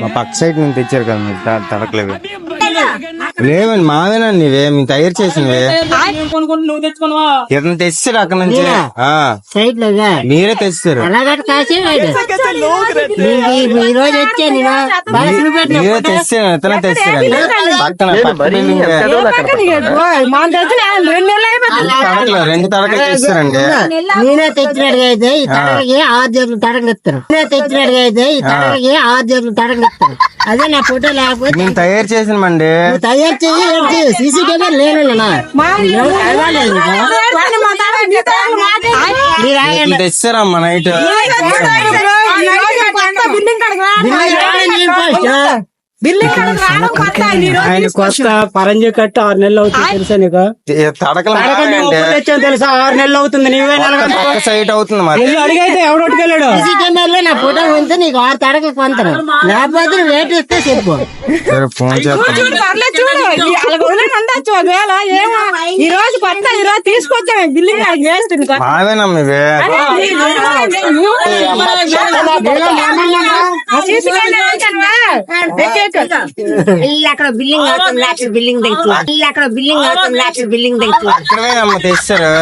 మా పక్క సైడ్ నుంచి తెచ్చారు కదా మీరు తడకలేవి లేవండి మావేనండి ఇవే మేము తయారు చేసినవే ఇతను తెచ్చారు అక్కడ నుంచి మీరే తెచ్చారు మీరే తెచ్చారు ఇతనే తెచ్చారండి రెండు తడకలు తెచ్చారండి నేనే తెచ్చినట్టుగా అయితే ఈ తడకకి 6 జేబులు తడకనిస్తాను అదే నా ఫోటో లేకపోతే మేము తయారు చేసినామండి తయారు చేసి సీసీ కెమెరా లేనన్నా తెచ్చారమ్మా నైట్ ఆయన కొత్త పరంజీ కట్టి 6 నెలలు అవుతుంది తెలుసా నీకు తెలుసా 6 నెలలు అవుతుంది నీవే సైట్ అవుతుంది అడిగైతే ఎవడొట్టుకెళ్ళాడు సీసీ కెమెరాలో నా ఫోటో ఉంటే నీకు 6 తడకలు కొంటాను లేకపోతే వెయిట్ ఇస్తే చెప్పు ఫోన్ చేస్తాను ఈ రోజు కొత్త ఈ రోజు తీసుకొచ్చాను బిల్డింగ్ మావేనమ్మా ఇవే అక్కడ బిల్డింగ్ అవుతుంది లక్ష బిల్డింగ్ దగ్గర అక్కడ బిల్డింగ్ అవుతుంది లక్ష బిల్డింగ్ దగ్గర అక్కడేనమ్మా తెచ్చారు